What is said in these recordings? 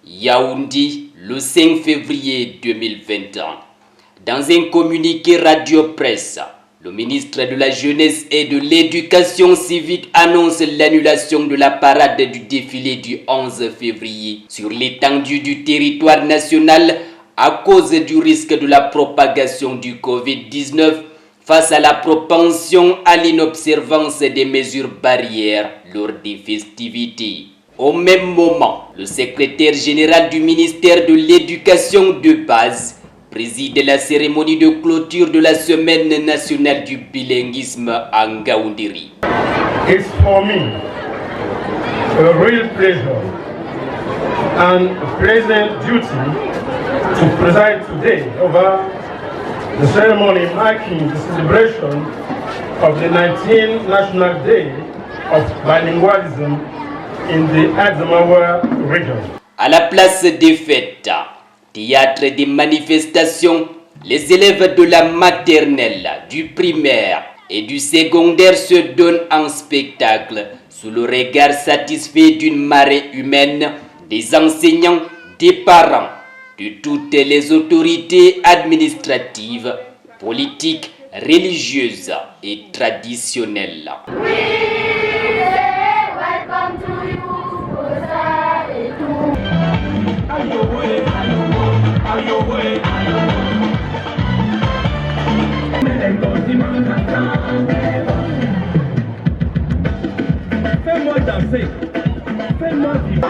Yaoundé, le 5 février 2021. Dans un communiqué radio-presse, le ministre de la Jeunesse et de l'Éducation civique annonce l'annulation de la parade du défilé du 11 février sur l'étendue du territoire national à cause du risque de la propagation du Covid-19 face à la propension à l'inobservance des mesures barrières lors des festivités. Au même moment, le secrétaire général du ministère de l'Éducation de base préside la cérémonie de clôture de la Semaine nationale du bilinguisme à Ngaoundiri. It's for me a real pleasure and a pleasant duty to preside today over the ceremony marking the celebration of the 19th National Day of Bilingualism in the Adamawa region. À la place des fêtes, théâtre des manifestations, les élèves de la maternelle, du primaire et du secondaire se donnent en spectacle sous le regard satisfait d'une marée humaine, des enseignants, des parents, de toutes les autorités administratives, politiques, religieuses et traditionnelles. Fais-moi danser, fais-moi vivre.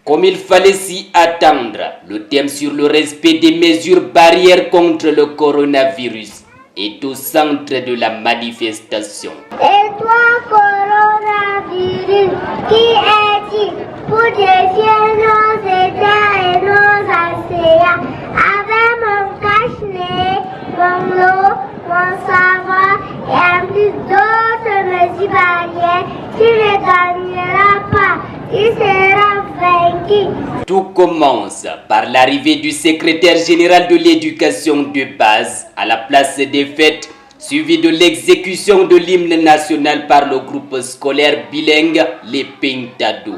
Comme il fallait s'y attendre, le thème sur le respect des mesures barrières contre le coronavirus est au centre de la manifestation. Et toi, coronavirus, qui es-tu pour défier nos États et nos océans? Avec mon cache-nez, mon eau, mon savon et en plus d'autres mesures barrières, tu ne gagneras pas, tu seras vaincu. Tout commence par l'arrivée du secrétaire général de l'éducation de base à la place des fêtes, suivi de l'exécution de l'hymne national par le groupe scolaire bilingue Les Pintado.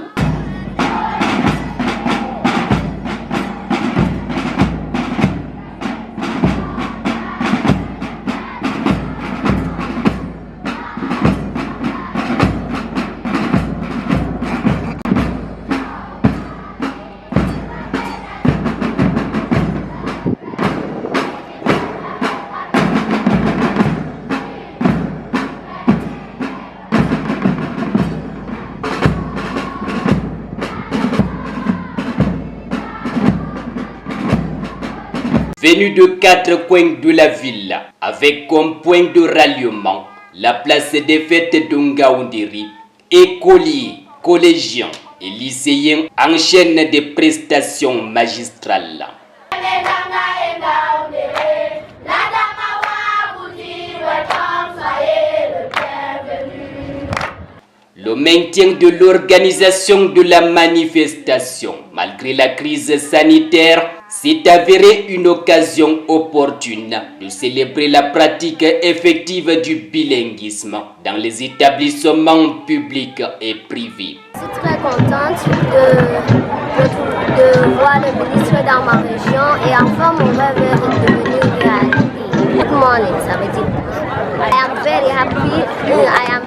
Venu de 4 coins de la ville, avec comme point de ralliement la place des fêtes de Ngaoundiri, écoliers, collégiens et lycéens enchaînent des prestations magistrales. Le maintien de l'organisation de la manifestation, malgré la crise sanitaire, s'est avéré une occasion opportune de célébrer la pratique effective du bilinguisme dans les établissements publics et privés. Je suis très contente de voir le ministre dans ma région et enfin mon rêve est devenu réalité. Good morning, ça veut dire I am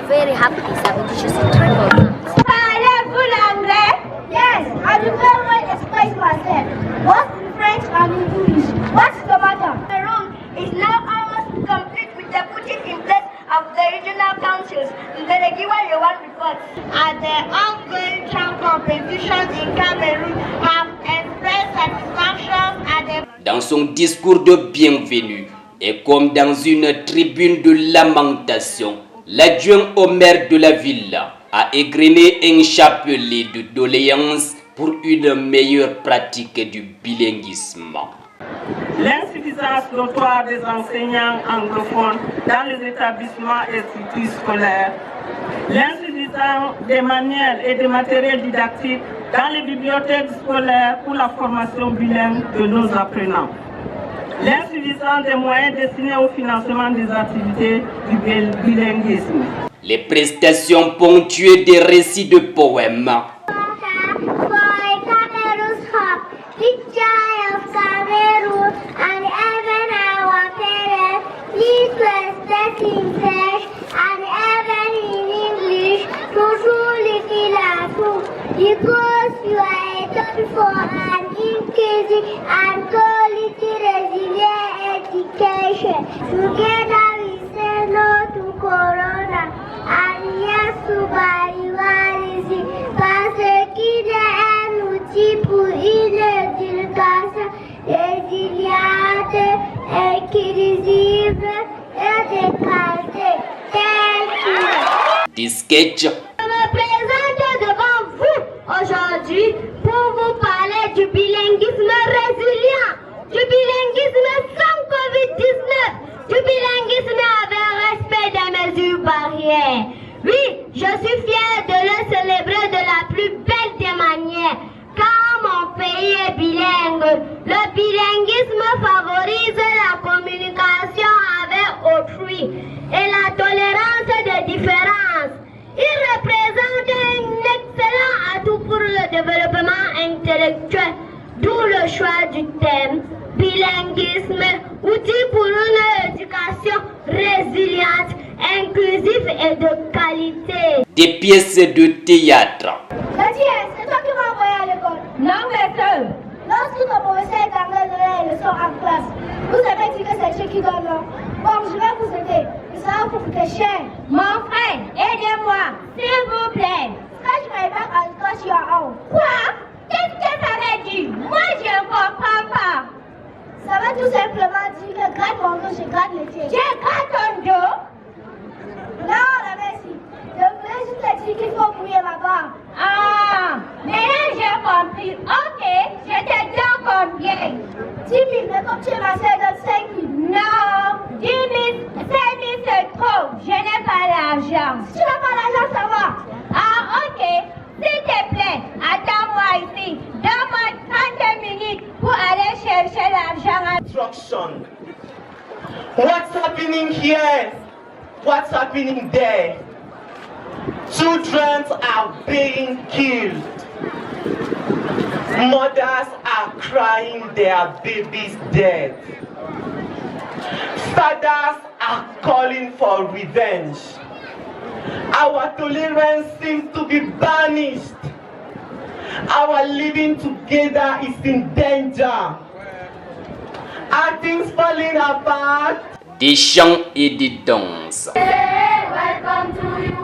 very happy, ça veut dire je suis très contente. Parlez-vous l'anglais? Yes, I do very well express myself. What's in French and in English? What's the matter? The room is now almost complete with the putting in place of the regional councils. The Regiwa one report. At the ongoing track competitions in Cameroon have expressed satisfaction at the... Dans son discours de bienvenue, et comme dans une tribune de lamentation, l'adjoint au maire de la ville a égrené un chapelet de doléances pour une meilleure pratique du bilinguisme. L'insuffisance notoire des enseignants anglophones dans les établissements et structures scolaires, l'insuffisance des manuels et des matériels didactiques dans les bibliothèques scolaires pour la formation bilingue de nos apprenants. l'insuffisance des moyens destinés au financement des activités du bilinguisme. Les prestations ponctuées des récits de poèmes. Because you are done for an inclusive and quality resilient education. Together we say no to Corona and yes to bilingualism. Parce qu'il est un outil pour une éducation résiliente, inclusive et de qualité. Thank you. Des sketchs. Je me présente devant vous aujourd'hui pour vous parler du bilinguisme résilient, du bilinguisme sans Covid-19, du bilinguisme avec respect des mesures barrières. Oui, je suis fière de le célébrer de la plus belle des manières, car mon pays est bilingue. Le bilinguisme favorise la communication avec autrui et la tolérance des différences. Il représente un excellent atout pour le développement intellectuel, d'où le choix du thème bilinguisme, outil pour une éducation résiliente, inclusive et de qualité. Des pièces de théâtre. C'est toi qui m'as envoyé à l'école? Non, maître. Lorsque ton professeur d'anglais donnait les leçons en classe, vous avez dit que c'est Dieu qui donne, non? Bon, je vais vous aider. Ça va vous coûter cher. Mon frère, aidez-moi, s'il vous plaît. Quand je n'arrive pas à l'école, je suis en haut. Quoi? Qu'est-ce que ça veut dire? Moi, je ne comprends pas. Ça veut tout simplement dire que gratte mon dos, je gratte le tien. Je gratte ton dos? Non, la merci. Je voulais juste te dire qu'il faut mouiller ma barbe. Ah, maintenant j'ai compris. Ok, je te donne combien? 10 000, mais comme tu es ma soeur, donne 5 000. Non, 10 000, 5 000 c'est trop. Je n'ai pas l'argent. Si tu n'as pas l'argent, ça va. Ah, ok. S'il te plaît, attends-moi ici. Donne-moi 30 minutes pour aller chercher l'argent. Destruction. What's happening here? What's happening there? Children are being killed. Mothers are crying their babies dead. Fathers are calling for revenge. Our tolerance seems to be banished. Our living together is in danger. Are things falling apart? Des chants et des danses. Welcome to you.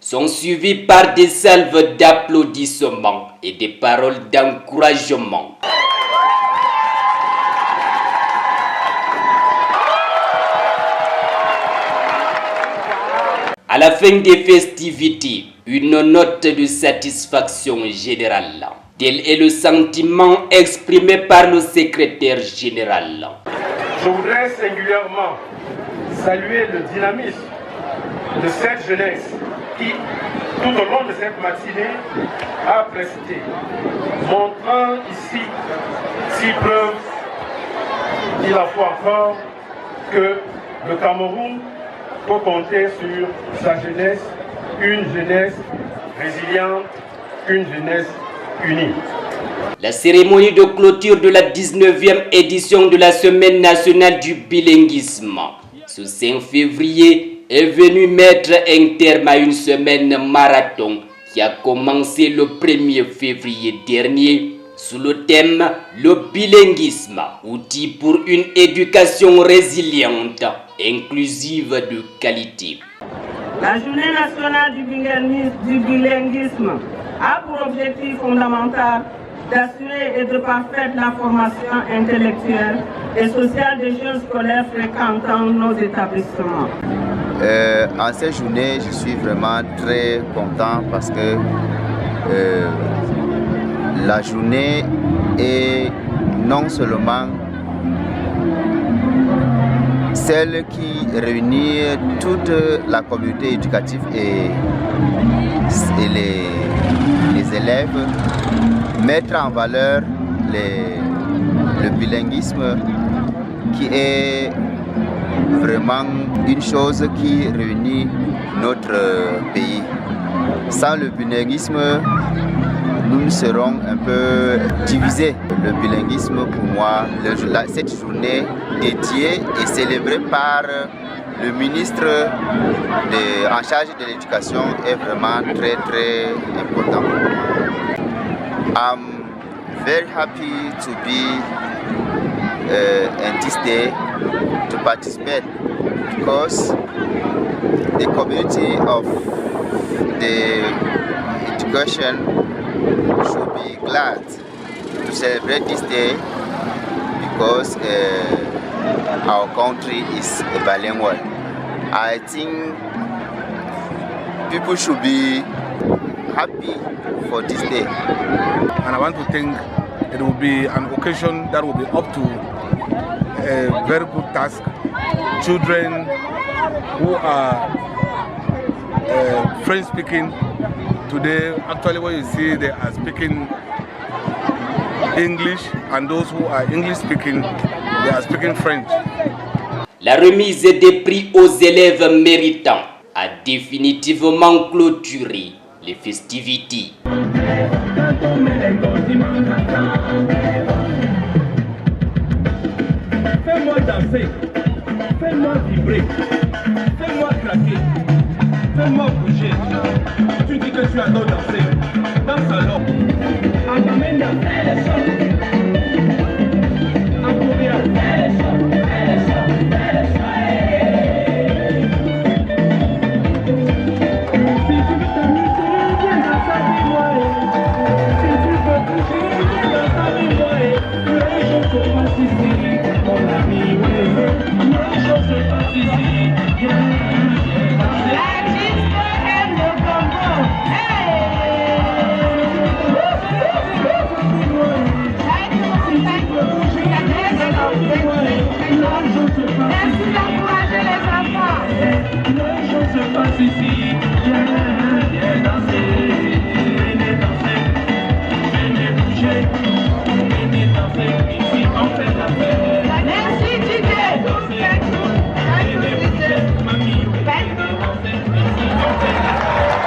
Sont suivis par des salves d'applaudissements et des paroles d'encouragement. À la fin des festivités, une note de satisfaction générale. Tel est le sentiment exprimé par le secrétaire général. Je voudrais singulièrement saluer le dynamisme de cette jeunesse qui, tout au long de cette matinée, a presté, montrant ici, si preuve, il en faut encore, que le Cameroun peut compter sur sa jeunesse, une jeunesse résiliente, une jeunesse unie. La cérémonie de clôture de la 19e édition de la Semaine nationale du bilinguisme, ce 5 février, est venue mettre un terme à une semaine marathon qui a commencé le 1er février dernier sous le thème « Le bilinguisme, outil pour une éducation résiliente, inclusive de qualité ». La journée nationale du bilinguisme a pour objectif fondamental d'assurer et de parfaire la formation intellectuelle et sociale des jeunes scolaires fréquentant nos établissements. En cette journée, je suis vraiment très content parce que la journée est non seulement celle qui réunit toute la communauté éducative et les élèves, mettre en valeur le bilinguisme qui est vraiment une chose qui réunit notre pays. Sans le bilinguisme, nous serons un peu divisés. Le bilinguisme, pour moi, cette journée dédiée et célébrée par le ministre en charge de l'éducation est vraiment très très important. I'm very happy to be in this day to participate because the community of the education should be glad to celebrate this day because our country is bilingual. I think people should be happy for this day. And I want to think it will be an occasion that will be up to a very good task. Children who are French speaking today, actually what you see, they are speaking English, and those who are English speaking, they are speaking French. La remise des prix aux élèves méritants a définitivement clôturé les festivités. Fais-moi danser, fais-moi vibrer, fais-moi craquer, fais-moi bouger. Tu dis que tu adores danser, danse alors. Amène la